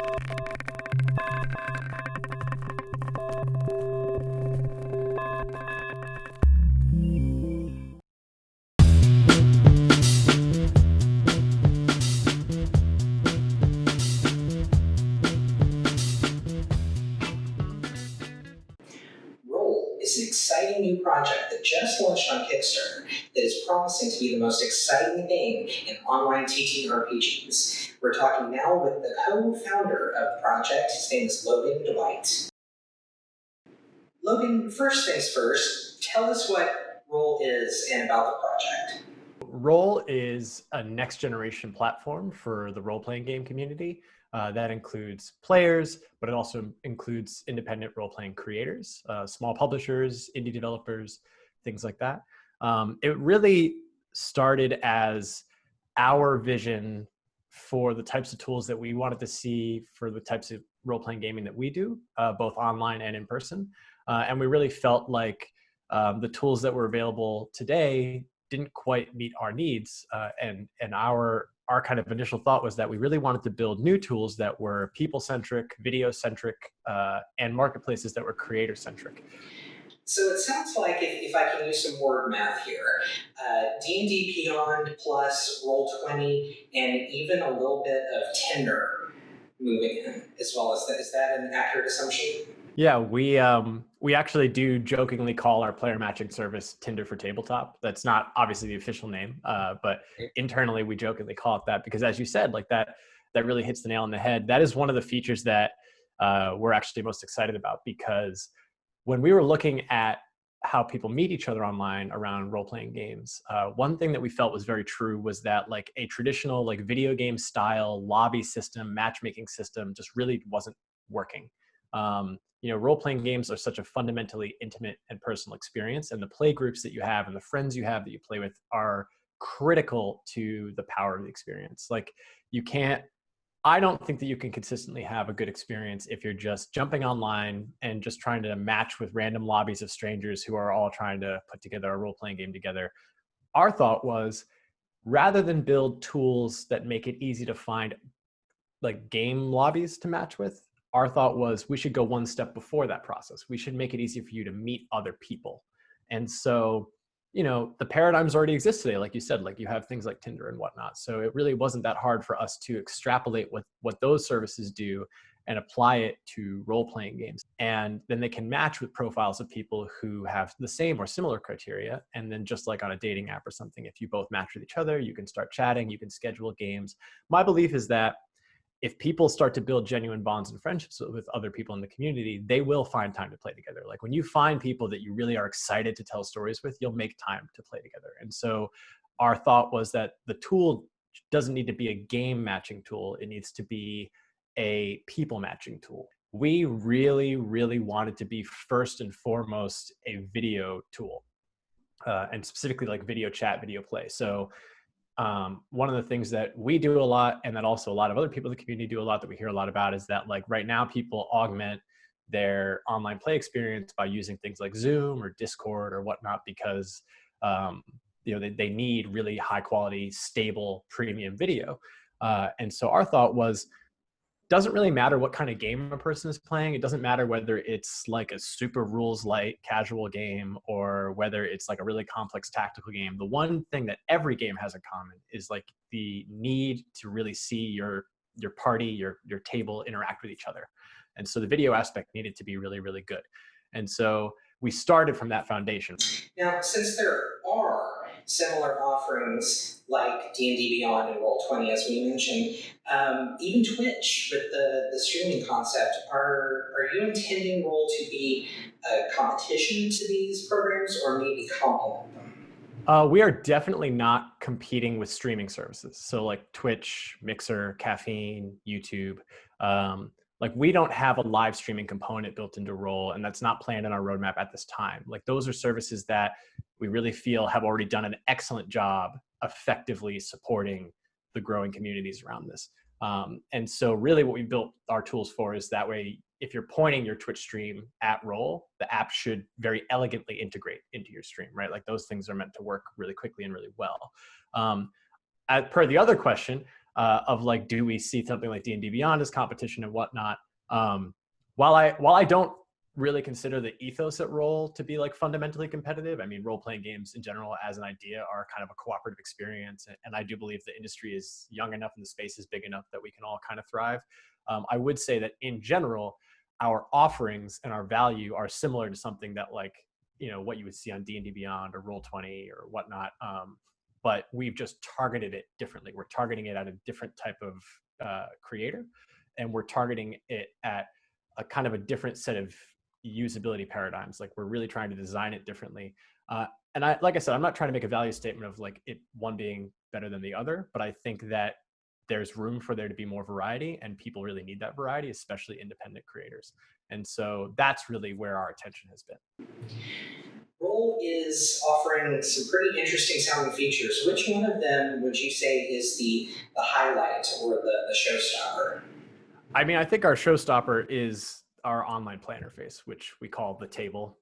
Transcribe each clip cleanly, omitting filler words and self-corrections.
Roll is an exciting new project that just launched on Kickstarter that is promising to be the most exciting thing in online TTRPGs. We're talking now with the co-founder of the project. His name is Logan Dwight. Logan, first things first, tell us what Roll is and about the project. Roll is a next generation platform for the role-playing game community. That includes players, but it also includes independent role-playing creators, small publishers, indie developers, things like that. It really started as our vision for the types of tools that we wanted to see for the types of role-playing gaming that we do, both online and in person. And we really felt like the tools that were available today didn't quite meet our needs. And our kind of initial thought was that we really wanted to build new tools that were people-centric, video-centric, and marketplaces that were creator-centric. So it sounds like, if I can use some word math here, D&D Beyond plus Roll20 and even a little bit of Tinder moving in as well as that. Is that an accurate assumption? Yeah, we actually do jokingly call our player matching service Tinder for tabletop. That's not obviously the official name, but internally we jokingly call it that because, as you said, like that really hits the nail on the head. That is one of the features that we're actually most excited about, because when we were looking at how people meet each other online around role-playing games, one thing that we felt was very true was that like a traditional like video game style lobby system, matchmaking system just really wasn't working. Role-playing games are such a fundamentally intimate and personal experience, and the play groups that you have and the friends you have that you play with are critical to the power of the experience. Like I don't think that you can consistently have a good experience if you're just jumping online and just trying to match with random lobbies of strangers who are all trying to put together a role-playing game together. Our thought was, rather than build tools that make it easy to find like game lobbies to match with, our thought was we should go one step before that process. We should make it easy for you to meet other people. And so, the paradigms already exist today. Like you said, like you have things like Tinder and whatnot. So it really wasn't that hard for us to extrapolate what those services do and apply it to role-playing games. And then they can match with profiles of people who have the same or similar criteria. And then just like on a dating app or something, if you both match with each other, you can start chatting, you can schedule games. My belief is that if people start to build genuine bonds and friendships with other people in the community, they will find time to play together. Like when you find people that you really are excited to tell stories with, you'll make time to play together. And so our thought was that the tool doesn't need to be a game matching tool. It needs to be a people matching tool. We really, really wanted to be first and foremost a video tool, and specifically like video chat, video play. So one of the things that we do a lot, and that also a lot of other people in the community do a lot, that we hear a lot about, is that like right now people augment their online play experience by using things like Zoom or Discord or whatnot, because they need really high quality, stable, premium video. And so our thought was, doesn't really matter what kind of game a person is playing. It doesn't matter whether it's like a super rules light casual game or whether it's like a really complex tactical game. The one thing that every game has in common is like the need to really see your party, your table interact with each other. And so the video aspect needed to be really, really good. And so we started from that foundation. Now, since there are similar offerings like D&D Beyond and Roll20, as we mentioned, even Twitch with the streaming concept, are you intending Roll to be a competition to these programs or maybe complement them? We are definitely not competing with streaming services. So like Twitch, Mixer, Caffeine, YouTube. Like we don't have a live streaming component built into Roll, and that's not planned in our roadmap at this time. Like those are services that we really feel have already done an excellent job effectively supporting the growing communities around this. And so really what we built our tools for is that way, if you're pointing your Twitch stream at Roll, the app should very elegantly integrate into your stream, right? Like those things are meant to work really quickly and really well. Per the other question, of like, do we see something like D&D Beyond as competition and whatnot? While I don't really consider the ethos at Roll to be like fundamentally competitive. I mean, role-playing games in general as an idea are kind of a cooperative experience. And I do believe the industry is young enough and the space is big enough that we can all kind of thrive. I would say that in general, our offerings and our value are similar to something that like, what you would see on D&D Beyond or Roll20 or whatnot. But we've just targeted it differently. We're targeting it at a different type of creator, and we're targeting it at a kind of a different set of usability paradigms. Like we're really trying to design it differently. And like I said, I'm not trying to make a value statement of like it one being better than the other, but I think that there's room for there to be more variety, and people really need that variety, especially independent creators. And so that's really where our attention has been. Roll is offering some pretty interesting sounding features. Which one of them would you say is the highlight or the showstopper? I mean, I think our showstopper is our online play interface, which we call the table,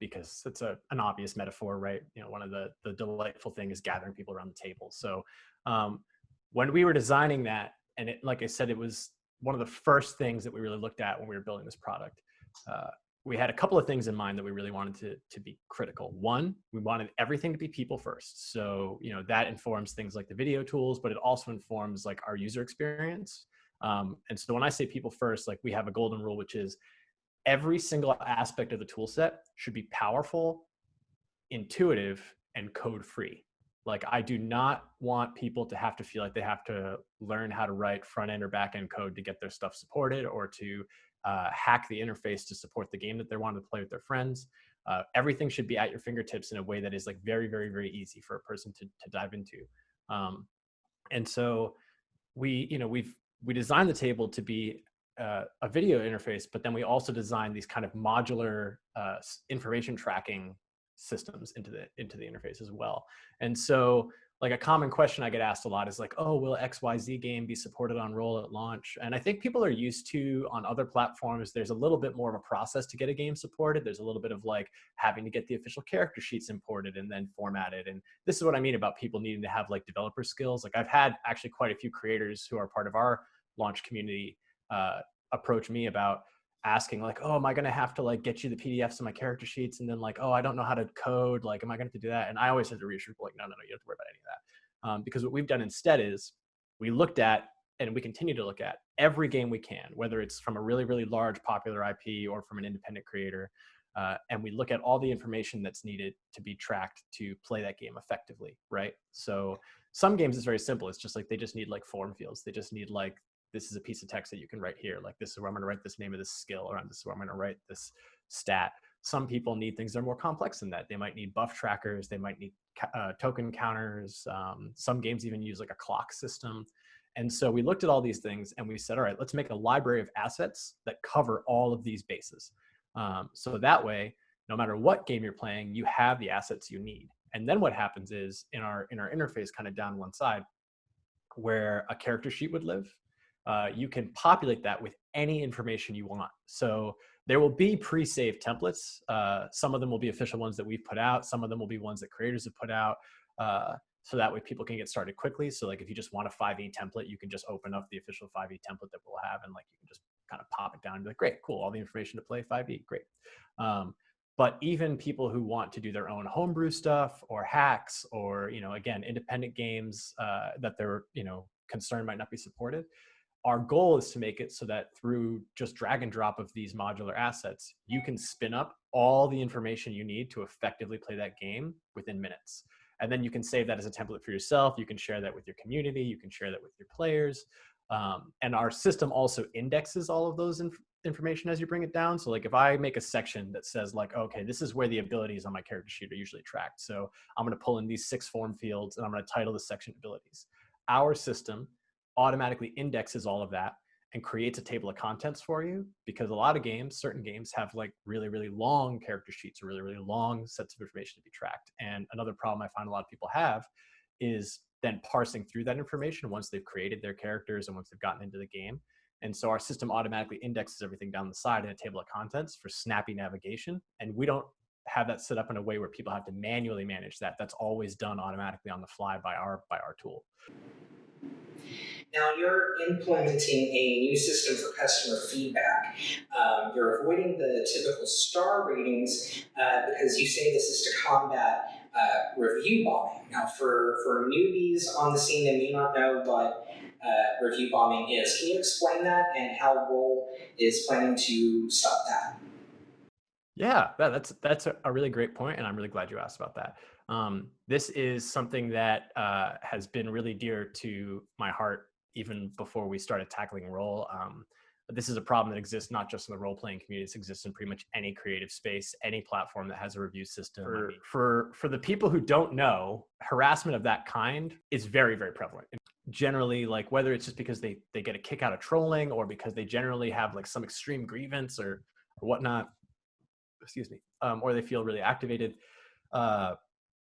because it's an obvious metaphor, right? One of the delightful thing is gathering people around the table. So when we were designing that, and like I said, it was one of the first things that we really looked at when we were building this product. We had a couple of things in mind that we really wanted to be critical. One, we wanted everything to be people first. So, that informs things like the video tools, but it also informs like our user experience. And so when I say people first, like we have a golden rule, which is every single aspect of the tool set should be powerful, intuitive, and code free. Like I do not want people to have to feel like they have to learn how to write front end or back end code to get their stuff supported, or to hack the interface to support the game that they're wanting to play with their friends. Everything should be at your fingertips in a way that is like very, very, very easy for a person to dive into. And so we designed the table to be a video interface, but then we also designed these kind of modular information tracking systems into the interface as well. And so like a common question I get asked a lot is like, oh, will XYZ game be supported on Roll at launch? And I think people are used to on other platforms, there's a little bit more of a process to get a game supported. There's a little bit of like having to get the official character sheets imported and then formatted. And this is what I mean about people needing to have like developer skills. Like I've had actually quite a few creators who are part of our launch community approach me about asking like, oh, am I going to have to like get you the PDFs of my character sheets? And then like, oh, I don't know how to code. Like, am I going to do that? And I always had to reassure people like, no, you don't have to worry about any of that. Because what we've done instead is we looked at, and we continue to look at every game we can, whether it's from a really, really large popular IP or from an independent creator. And we look at all the information that's needed to be tracked to play that game effectively, right? So some games it's very simple. It's just like they just need like form fields. They just need like, this is a piece of text that you can write here. Like this is where I'm going to write this name of this skill, or this is where I'm going to write this stat. Some people need things that are more complex than that. They might need buff trackers. They might need token counters. Some games even use like a clock system. And so we looked at all these things and we said, all right, let's make a library of assets that cover all of these bases. So that way, no matter what game you're playing, you have the assets you need. And then what happens is in our interface kind of down one side where a character sheet would live, you can populate that with any information you want. So there will be pre-saved templates. Some of them will be official ones that we've put out. Some of them will be ones that creators have put out. So that way people can get started quickly. So like if you just want a 5e template, you can just open up the official 5e template that we'll have, and like you can just kind of pop it down and be like, great, cool, all the information to play 5e, great. But even people who want to do their own homebrew stuff or hacks or, again, independent games that they're, concerned might not be supported, our goal is to make it so that through just drag and drop of these modular assets, you can spin up all the information you need to effectively play that game within minutes. And then you can save that as a template for yourself. You can share that with your community. You can share that with your players. And our system also indexes all of those information as you bring it down. So like if I make a section that says like, okay, this is where the abilities on my character sheet are usually tracked. So I'm going to pull in these 6 form fields and I'm going to title the section abilities. Our system automatically indexes all of that and creates a table of contents for you, because a lot of games, certain games have like really, really long character sheets or really, really long sets of information to be tracked. And another problem I find a lot of people have is then parsing through that information once they've created their characters and once they've gotten into the game. And so our system automatically indexes everything down the side in a table of contents for snappy navigation. And we don't have that set up in a way where people have to manually manage that. That's always done automatically on the fly by our tool. Now you're implementing a new system for customer feedback. You're avoiding the typical star ratings because you say this is to combat review bombing. Now, for newbies on the scene that may not know what review bombing is, can you explain that and how Roll is planning to stop that? Yeah, that's a really great point, and I'm really glad you asked about that. This is something that has been really dear to my heart even before we started tackling role. This is a problem that exists not just in the role playing community; it exists in pretty much any creative space, any platform that has a review system. For the people who don't know, harassment of that kind is very, very prevalent. Generally, like whether it's just because they get a kick out of trolling, or because they generally have like some extreme grievance or whatnot, excuse me, or they feel really activated. Uh,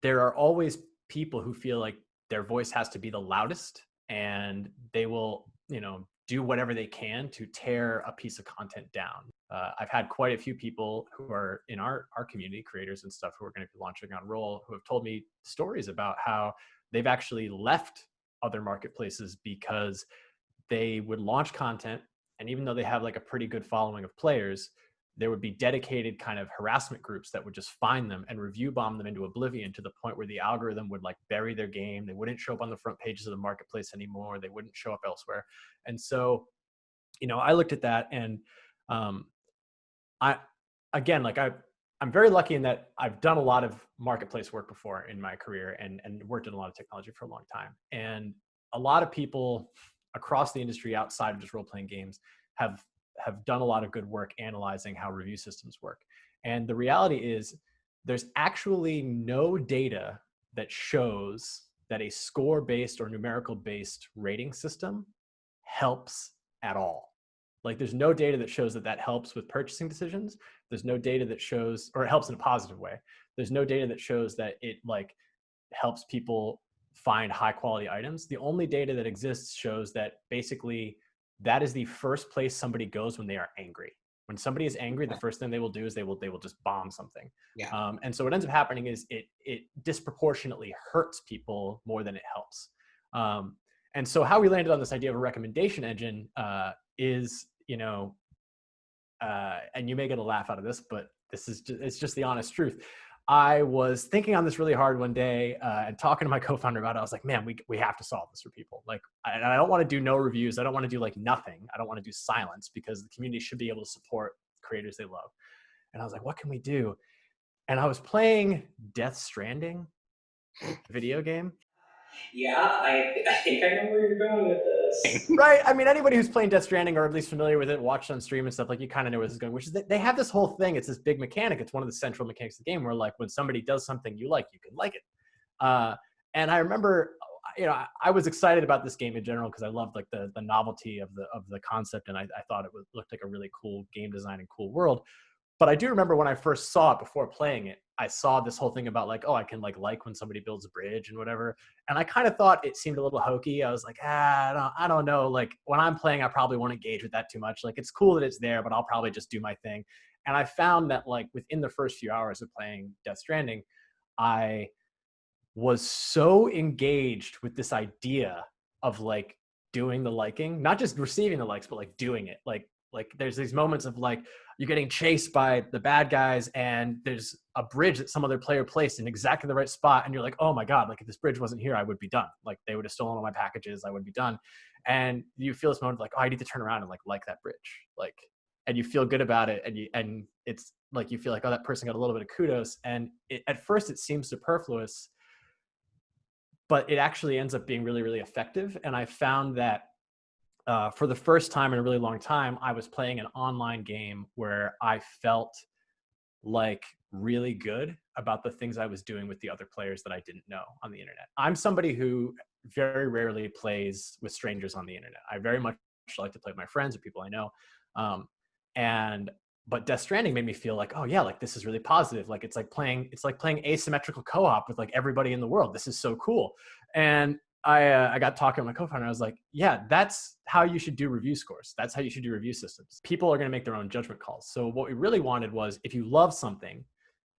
there are always people who feel like their voice has to be the loudest, and they will, do whatever they can to tear a piece of content down. I've had quite a few people who are in our community, creators and stuff, who are going to be launching on Roll, who have told me stories about how they've actually left other marketplaces because they would launch content, and even though they have like a pretty good following of players, there would be dedicated kind of harassment groups that would just find them and review bomb them into oblivion, to the point where the algorithm would like bury their game. They wouldn't show up on the front pages of the marketplace anymore. They wouldn't show up elsewhere. And so, I looked at that, and um, I, again, like I'm very lucky in that I've done a lot of marketplace work before in my career, and worked in a lot of technology for a long time. And a lot of people across the industry outside of just role playing games have done a lot of good work analyzing how review systems work. And the reality is there's actually no data that shows that a score based or numerical based rating system helps at all. Like there's no data that shows that that helps with purchasing decisions. There's no data that shows, or it helps in a positive way. There's no data that shows that it like helps people find high quality items. The only data that exists shows that basically that is the first place somebody goes when they are angry. When somebody is angry, the first thing they will do is they will just bomb something. Yeah. And so what ends up happening is it disproportionately hurts people more than it helps. And so how we landed on this idea of a recommendation engine is, and you may get a laugh out of this, but it's just the honest truth. I was thinking on this really hard one day and talking to my co-founder about it. I was like, man, we have to solve this for people. Like, I don't want to do no reviews. I don't want to do like nothing. I don't want to do silence, because the community should be able to support creators they love. And I was like, what can we do? And I was playing Death Stranding video game. Yeah, I think I know where you're going with this. Right. I mean, anybody who's playing Death Stranding, or at least familiar with it, watched on stream and stuff, like you kind of know where this is going, which is that they have this whole thing. It's this big mechanic. It's one of the central mechanics of the game, where like when somebody does something you like, you can like it. And I remember, I was excited about this game in general because I loved like the novelty of the concept, and I thought it looked like a really cool game design and cool world. But I do remember when I first saw it before playing it, I saw this whole thing about like, oh, I can like when somebody builds a bridge and whatever. And I kind of thought it seemed a little hokey. I was like, I don't know. Like when I'm playing, I probably won't engage with that too much. Like it's cool that it's there, but I'll probably just do my thing. And I found that like within the first few hours of playing Death Stranding, I was so engaged with this idea of like doing the liking, not just receiving the likes, but like doing it. Like there's these moments of like you're getting chased by the bad guys, and there's a bridge that some other player placed in exactly the right spot, and you're like, oh my god, like if this bridge wasn't here, I would be done. Like they would have stolen all my packages, I would be done. And you feel this moment of like, oh, I need to turn around and like that bridge, like, and you feel good about it, and it's like you feel like, oh, that person got a little bit of kudos, and at first it seems superfluous, but it actually ends up being really, really effective. And I found that for the first time in a really long time, I was playing an online game where I felt like really good about the things I was doing with the other players that I didn't know on the internet. I'm somebody who very rarely plays with strangers on the internet. I very much like to play with my friends or people I know. Um, and but Death Stranding made me feel like, oh yeah, like this is really positive. Like it's like playing asymmetrical co-op with like everybody in the world. This is so cool. And I got talking to my co-founder. I was like, yeah, that's how you should do review scores. That's how you should do review systems. People are going to make their own judgment calls. So what we really wanted was, if you love something,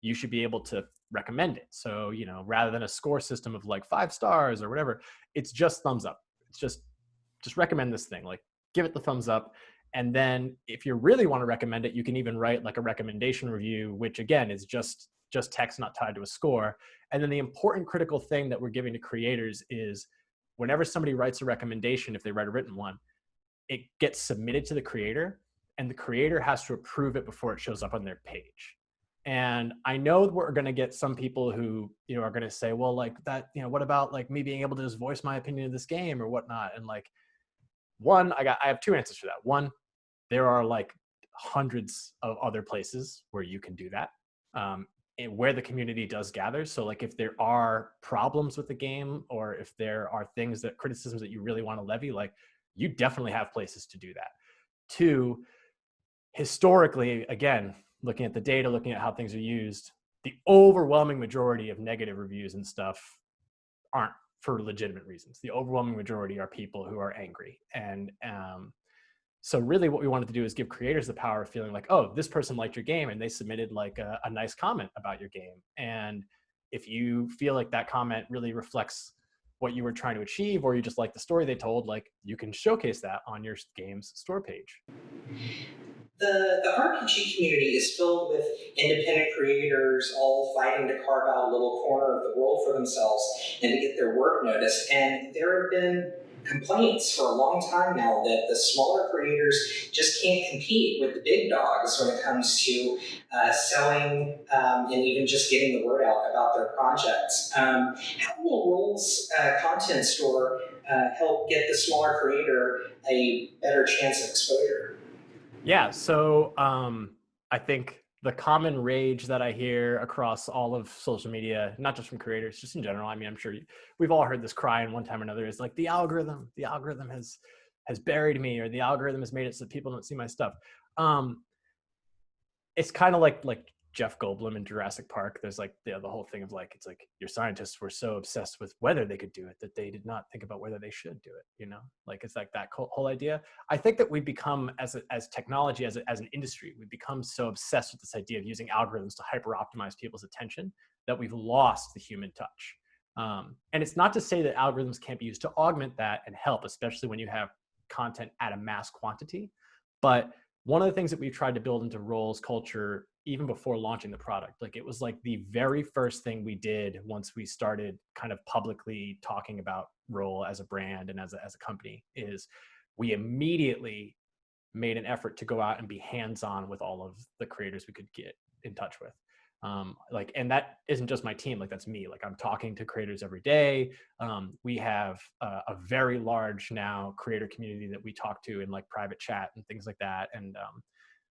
you should be able to recommend it. So, rather than a score system of like 5 stars or whatever, it's just thumbs up. It's just just recommend this thing, like give it the thumbs up. And then if you really want to recommend it, you can even write like a recommendation review, which again is just text, not tied to a score. And then the important critical thing that we're giving to creators is whenever somebody writes a recommendation, if they write a written one, it gets submitted to the creator, and the creator has to approve it before it shows up on their page. And I know we're going to get some people who, are going to say, well, like that, what about like me being able to just voice my opinion of this game or whatnot? And like, I have two answers for that. One, there are like hundreds of other places where you can do that, and where the community does gather. So like if there are problems with the game, or if there are criticisms that you really want to levy, like you definitely have places to do that. Two, historically, again, looking at the data, looking at how things are used, the overwhelming majority of negative reviews and stuff aren't for legitimate reasons. The overwhelming majority are people who are angry. And so really what we wanted to do is give creators the power of feeling like, oh, this person liked your game and they submitted like a nice comment about your game. And if you feel like that comment really reflects what you were trying to achieve, or you just like the story they told, like you can showcase that on your game's store page. The RPG community is filled with independent creators all fighting to carve out a little corner of the world for themselves and to get their work noticed. And there have been complaints for a long time now that the smaller creators just can't compete with the big dogs when it comes to selling and even just getting the word out about their projects. How will Roll's content store help get the smaller creator a better chance of exposure? Yeah, so I think the common rage that I hear across all of social media, not just from creators, just in general, I mean, I'm sure we've all heard this cry in one time or another, is like the algorithm has buried me, or the algorithm has made it so people don't see my stuff. It's kind of like Jeff Goldblum in Jurassic Park. There's like the whole thing of like, it's like your scientists were so obsessed with whether they could do it that they did not think about whether they should do it. Like it's like that whole idea. I think that we've become as technology, as an industry, we've become so obsessed with this idea of using algorithms to hyper optimize people's attention that we've lost the human touch. And it's not to say that algorithms can't be used to augment that and help, especially when you have content at a mass quantity. But one of the things that we've tried to build into Roll's culture, even before launching the product, like it was like the very first thing we did once we started kind of publicly talking about Roll as a brand and as a company, is we immediately made an effort to go out and be hands-on with all of the creators we could get in touch with. And that isn't just my team, like that's me. Like I'm talking to creators every day. We have a very large now creator community that we talk to in like private chat and things like that. And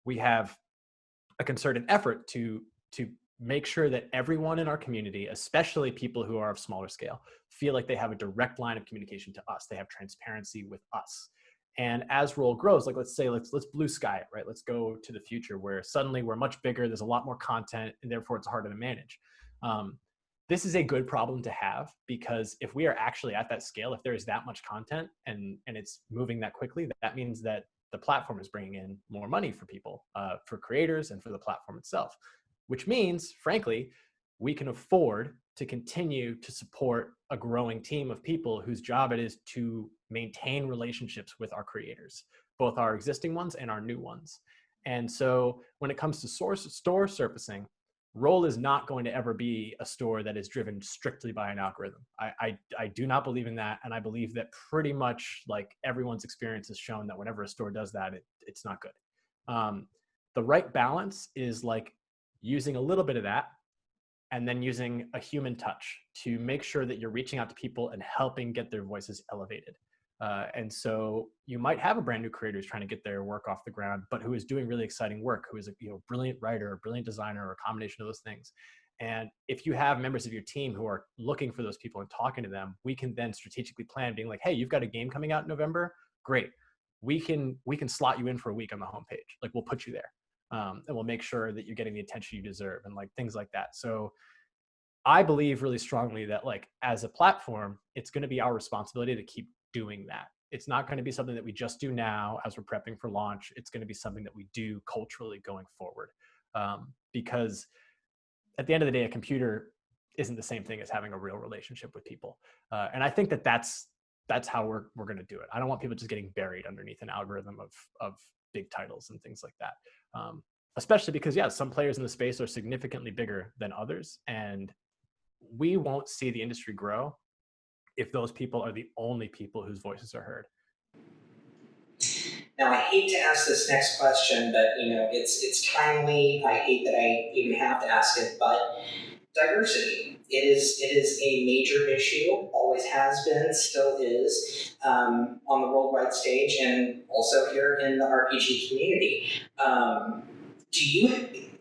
we have a concerted effort to make sure that everyone in our community, especially people who are of smaller scale, feel like they have a direct line of communication to us. They have transparency with us. And as Roll grows, like let's say let's blue sky it, right? Let's go to the future where suddenly we're much bigger, there's a lot more content, and therefore it's harder to manage. This is a good problem to have, because if we are actually at that scale, if there is that much content and it's moving that quickly, that means that the platform is bringing in more money for people, for creators and for the platform itself, which means, frankly, we can afford to continue to support a growing team of people whose job it is to maintain relationships with our creators, both our existing ones and our new ones. And so when it comes to store surfacing, Roll is not going to ever be a store that is driven strictly by an algorithm. I do not believe in that. And I believe that pretty much like everyone's experience has shown that whenever a store does that, it's not good. The right balance is like using a little bit of that and then using a human touch to make sure that you're reaching out to people and helping get their voices elevated. And so you might have a brand new creator who's trying to get their work off the ground, but who is doing really exciting work, who is a brilliant writer, a brilliant designer, or a combination of those things. And if you have members of your team who are looking for those people and talking to them, we can then strategically plan, being like, hey, you've got a game coming out in November. Great. We can slot you in for a week on the homepage. Like we'll put you there. And we'll make sure that you're getting the attention you deserve and like things like that. So I believe really strongly that like as a platform, it's going to be our responsibility to keep doing that. It's not going to be something that we just do now as we're prepping for launch. It's going to be something that we do culturally going forward. Because at the end of the day, a computer isn't the same thing as having a real relationship with people. And I think that that's that's how we're going to do it. I don't want people just getting buried underneath an algorithm of big titles and things like that. Especially because, yeah, some players in the space are significantly bigger than others, and we won't see the industry grow if those people are the only people whose voices are heard. Now, I hate to ask this next question, but it's timely. I hate that I even have to ask it, but diversity. It is a major issue. Always has been, still is, on the worldwide stage, and also here in the RPG community. Do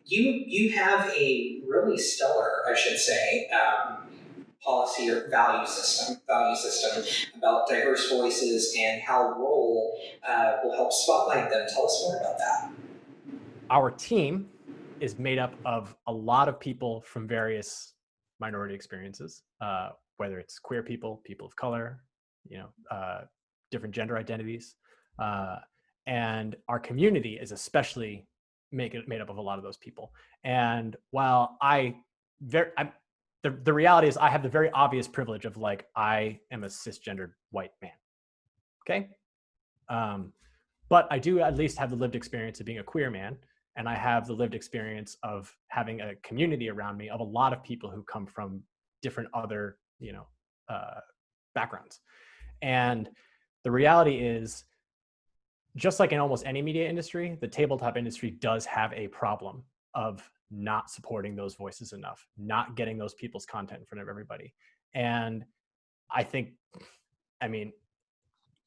you have a really stellar, I should say, policy or value system about diverse voices and how role will help spotlight them. Tell us more about that. Our team is made up of a lot of people from various minority experiences, whether it's queer people, people of color, different gender identities, and our community is especially made up of a lot of those people. And while the reality is I have the very obvious privilege of like, I am a cisgendered white man. Okay. But I do at least have the lived experience of being a queer man. And I have the lived experience of having a community around me of a lot of people who come from different other, backgrounds. And the reality is, just like in almost any media industry, the tabletop industry does have a problem of not supporting those voices enough, not getting those people's content in front of everybody. And I think,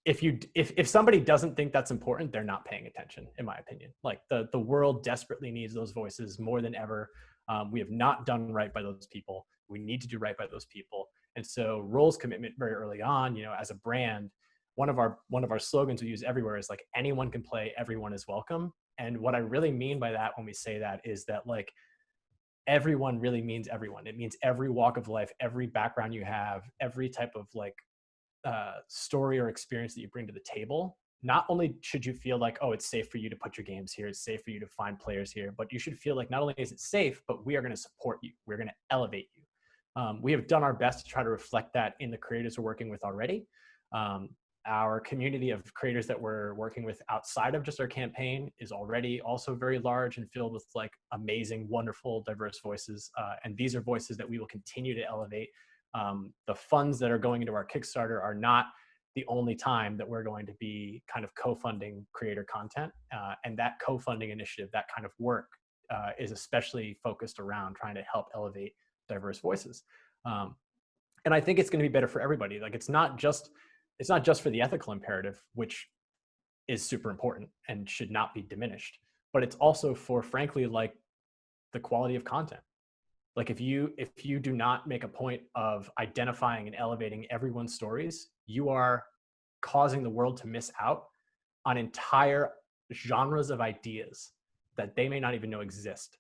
if somebody doesn't think that's important, they're not paying attention, in my opinion. Like the world desperately needs those voices more than ever. We have not done right by those people. We need to do right by those people. And so Roll's commitment very early on, as a brand, one of our slogans we use everywhere is like, anyone can play, everyone is welcome. And what I really mean by that when we say that is that like, everyone really means everyone. It means every walk of life, every background you have, every type of like story or experience that you bring to the table. Not only should you feel like, oh, it's safe for you to put your games here, it's safe for you to find players here, but you should feel like not only is it safe, but we are going to support you. We're going to elevate you. We have done our best to try to reflect that in the creators we're working with already. Our community of creators that we're working with outside of just our campaign is already also very large and filled with like amazing, wonderful, diverse voices. And these are voices that we will continue to elevate. The funds that are going into our Kickstarter are not the only time that we're going to be kind of co-funding creator content. And that co-funding initiative, that kind of work is especially focused around trying to help elevate diverse voices. And I think it's going to be better for everybody. Like it's not just for the ethical imperative, which is super important and should not be diminished, but it's also for, frankly, like the quality of content. Like if you do not make a point of identifying and elevating everyone's stories, you are causing the world to miss out on entire genres of ideas that they may not even know exist.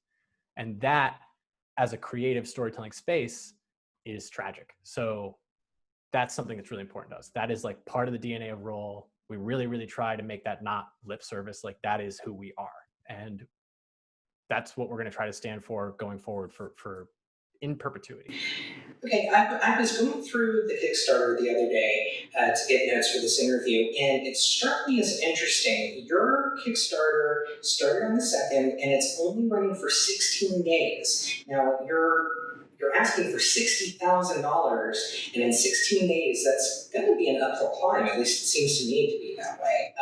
And that, as a creative storytelling space, is tragic. So that's something that's really important to us. That is like part of the DNA of Roll. We really, really try to make that not lip service. Like that is who we are. And that's what we're going to try to stand for going forward for in perpetuity. Okay, I was going through the Kickstarter the other day to get notes for this interview, and it struck me as interesting. Your Kickstarter started on the 2nd, and it's only running for 16 days. Now, you're asking for $60,000, and in 16 days, that's going to be an uphill climb. At least it seems to me to be that way.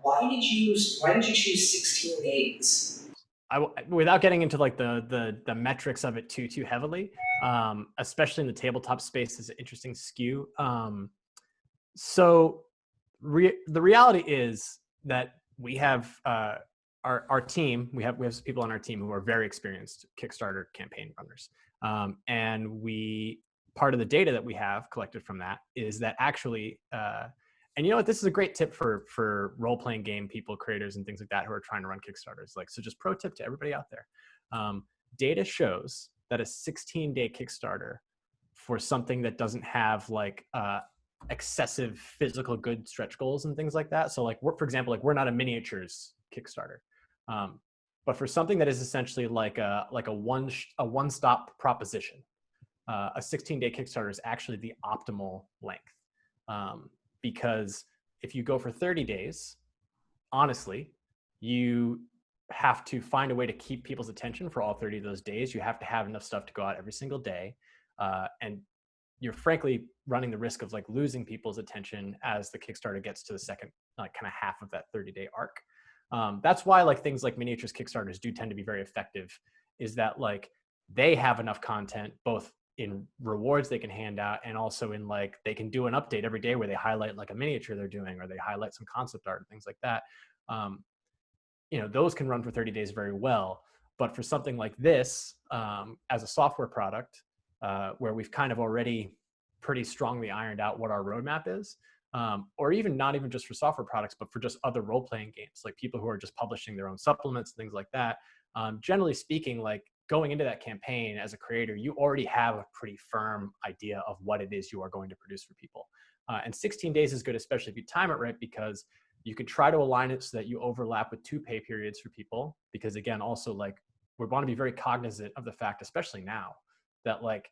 Why did you choose 16 days? Without getting into like the metrics of it too heavily, especially in the tabletop space, is an interesting skew. So the reality is that we have our team. We have some people on our team who are very experienced Kickstarter campaign runners, and part of the data that we have collected from that is that actually. And you know what? This is a great tip for role-playing game people, creators, and things like that who are trying to run Kickstarters. Like, so just pro tip to everybody out there. Data shows that a 16-day Kickstarter for something that doesn't have like excessive physical good stretch goals and things like that. So like, for example, like we're not a miniatures Kickstarter. But for something that is essentially like a one-stop proposition, a 16-day Kickstarter is actually the optimal length. because if you go for 30 days, honestly, you have to find a way to keep people's attention for all 30 of those days. You have to have enough stuff to go out every single day. And you're frankly running the risk of like losing people's attention as the Kickstarter gets to the second like kind of half of that 30-day arc. That's why like things like miniatures Kickstarters do tend to be very effective, is that like they have enough content both in rewards they can hand out and also in like they can do an update every day where they highlight like a miniature they're doing or they highlight some concept art and things like that. You know, those can run for 30 days very well. But for something like this, as a software product, where we've kind of already pretty strongly ironed out what our roadmap is, or even not even just for software products, but for just other role-playing games, like people who are just publishing their own supplements, things like that. Generally speaking, like going into that campaign as a creator, you already have a pretty firm idea of what it is you are going to produce for people. And 16 days is good, especially if you time it right, because you could try to align it so that you overlap with 2 pay periods for people. Because again, also like we want to be very cognizant of the fact, especially now, that like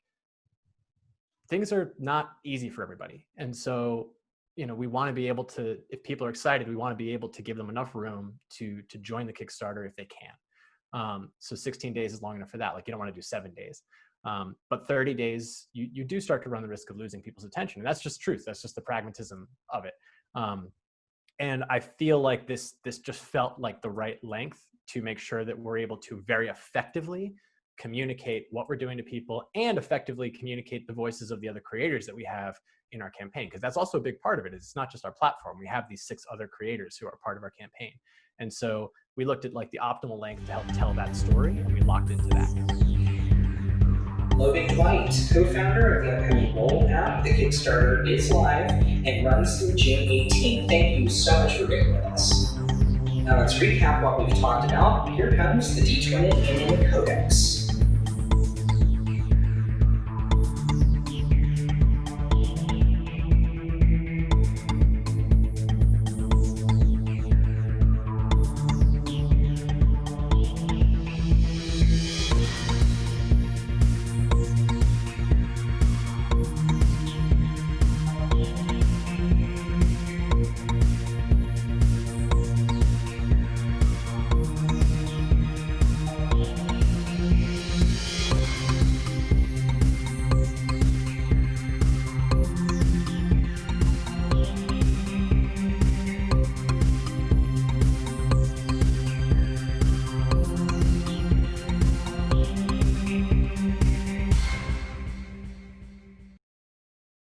things are not easy for everybody. And so, you know, we want to be able to, if people are excited, we want to be able to give them enough room to join the Kickstarter if they can. So 16 days is long enough for that. Like you don't want to do 7 days. But 30 days, you do start to run the risk of losing people's attention. And that's just truth. That's just the pragmatism of it. And I feel like this just felt like the right length to make sure that we're able to very effectively communicate what we're doing to people and effectively communicate the voices of the other creators that we have in our campaign. Because that's also a big part of it. It's not just our platform. We have these 6 other creators who are part of our campaign. And so we looked at like the optimal length to help tell that story, and we locked into that. Logan White, co-founder of the upcoming Roll app, the Kickstarter is live and runs through June 18th. Thank you so much for being with us. Now let's recap what we've talked about. Here comes the D20 Codex.